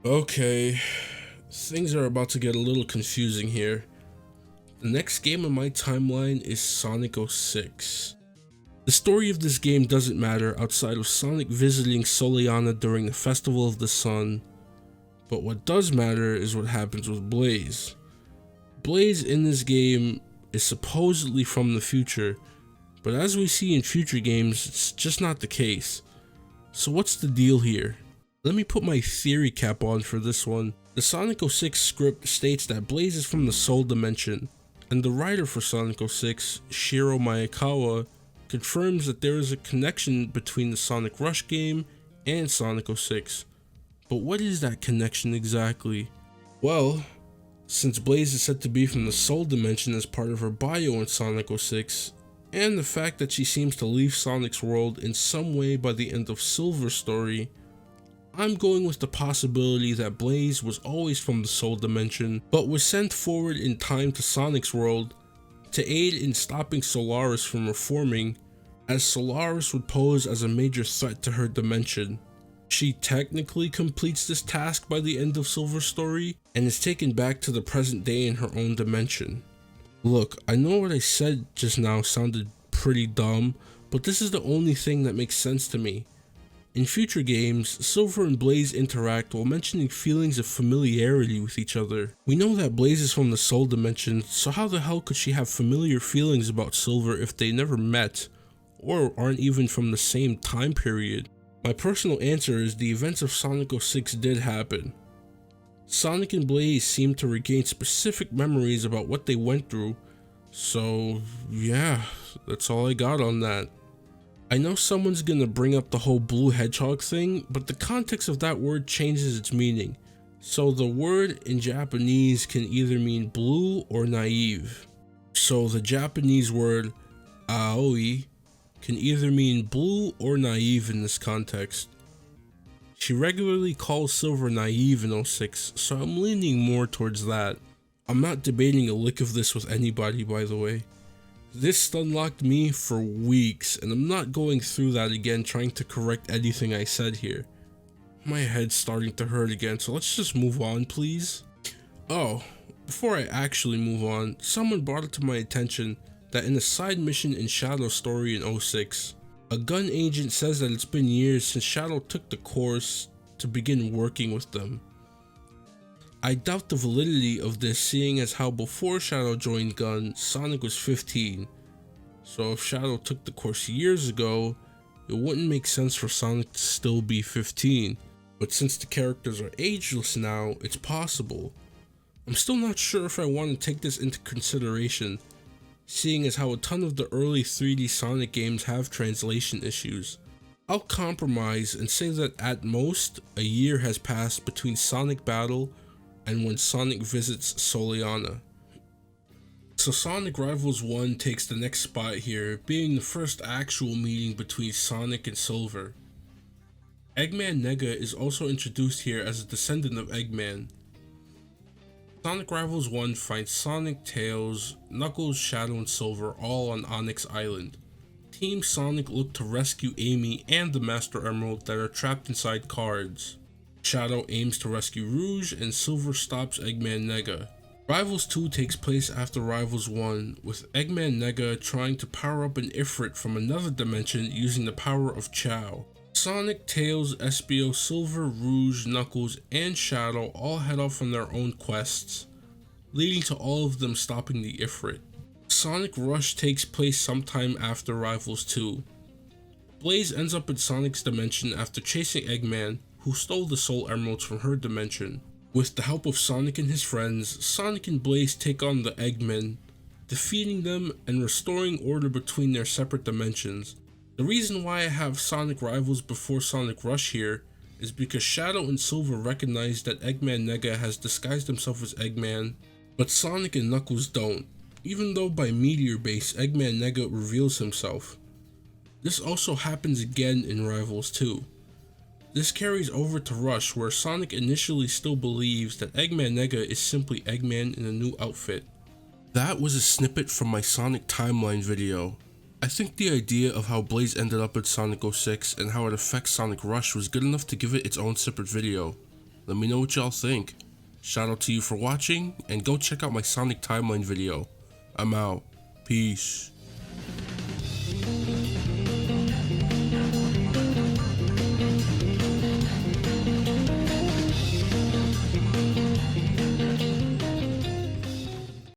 Okay, things are about to get a little confusing here. The next game on my timeline is Sonic 06. The story of this game doesn't matter outside of Sonic visiting Soleanna during the Festival of the Sun, but what does matter is what happens with Blaze. Blaze in this game is supposedly from the future, but as we see in future games, it's just not the case. So what's the deal here? Let me put my theory cap on for this one. The Sonic 06 script states that Blaze is from the Soul Dimension, and the writer for Sonic 06, Shiro Maekawa, confirms that there is a connection between the Sonic Rush game and Sonic 06. But what is that connection exactly? Well, since Blaze is said to be from the Soul Dimension as part of her bio in Sonic 06, and the fact that she seems to leave Sonic's world in some way by the end of Silver's story, I'm going with the possibility that Blaze was always from the Soul Dimension, but was sent forward in time to Sonic's world to aid in stopping Solaris from reforming, as Solaris would pose as a major threat to her dimension. She technically completes this task by the end of Silver's story, and is taken back to the present day in her own dimension. Look, I know what I said just now sounded pretty dumb, but this is the only thing that makes sense to me. In future games, Silver and Blaze interact while mentioning feelings of familiarity with each other. We know that Blaze is from the Soul Dimension, so how the hell could she have familiar feelings about Silver if they never met, or aren't even from the same time period? My personal answer is the events of Sonic 06 did happen. Sonic and Blaze seem to regain specific memories about what they went through, so yeah, that's all I got on that. I know someone's gonna bring up the whole blue hedgehog thing, but the context of that word changes its meaning. So the word in Japanese can either mean blue or naive. So the Japanese word aoi can either mean blue or naive in this context. She regularly calls Silver naive in 06, so I'm leaning more towards that. I'm not debating a lick of this with anybody, by the way. This stunlocked me for weeks, and I'm not going through that again trying to correct anything I said here. My head's starting to hurt again, so let's just move on, please. Oh, before I actually move on, someone brought it to my attention that in a side mission in Shadow's story in 06, a gun agent says that it's been years since Shadow took the course to begin working with them. I doubt the validity of this, seeing as how before Shadow joined Gun, Sonic was 15, so if Shadow took the course years ago, it wouldn't make sense for Sonic to still be 15, but since the characters are ageless now, it's possible. I'm still not sure if I want to take this into consideration, seeing as how a ton of the early 3D Sonic games have translation issues. I'll compromise and say that at most, a year has passed between Sonic Battle and when Sonic visits Soleanna. So Sonic Rivals 1 takes the next spot here, being the first actual meeting between Sonic and Silver. Eggman Nega is also introduced here as a descendant of Eggman. Sonic Rivals 1 finds Sonic, Tails, Knuckles, Shadow, and Silver all on Onyx Island. Team Sonic look to rescue Amy and the Master Emerald that are trapped inside cards. Shadow aims to rescue Rouge, and Silver stops Eggman Nega. Rivals 2 takes place after Rivals 1, with Eggman Nega trying to power up an Ifrit from another dimension using the power of Chow. Sonic, Tails, Espio, Silver, Rouge, Knuckles, and Shadow all head off on their own quests, leading to all of them stopping the Ifrit. Sonic Rush takes place sometime after Rivals 2. Blaze ends up in Sonic's dimension after chasing Eggman, who stole the Soul Emeralds from her dimension. With the help of Sonic and his friends, Sonic and Blaze take on the Eggmen, defeating them and restoring order between their separate dimensions. The reason why I have Sonic Rivals before Sonic Rush here is because Shadow and Silver recognize that Eggman Nega has disguised himself as Eggman, but Sonic and Knuckles don't, even though by Meteor Base Eggman Nega reveals himself. This also happens again in Rivals 2. This carries over to Rush, where Sonic initially still believes that Eggman Nega is simply Eggman in a new outfit. That was a snippet from my Sonic timeline video. I think the idea of how Blaze ended up at Sonic 06 and how it affects Sonic Rush was good enough to give it its own separate video. Let me know what y'all think. Shout out to you for watching, and go check out my Sonic Timeline video. I'm out. Peace.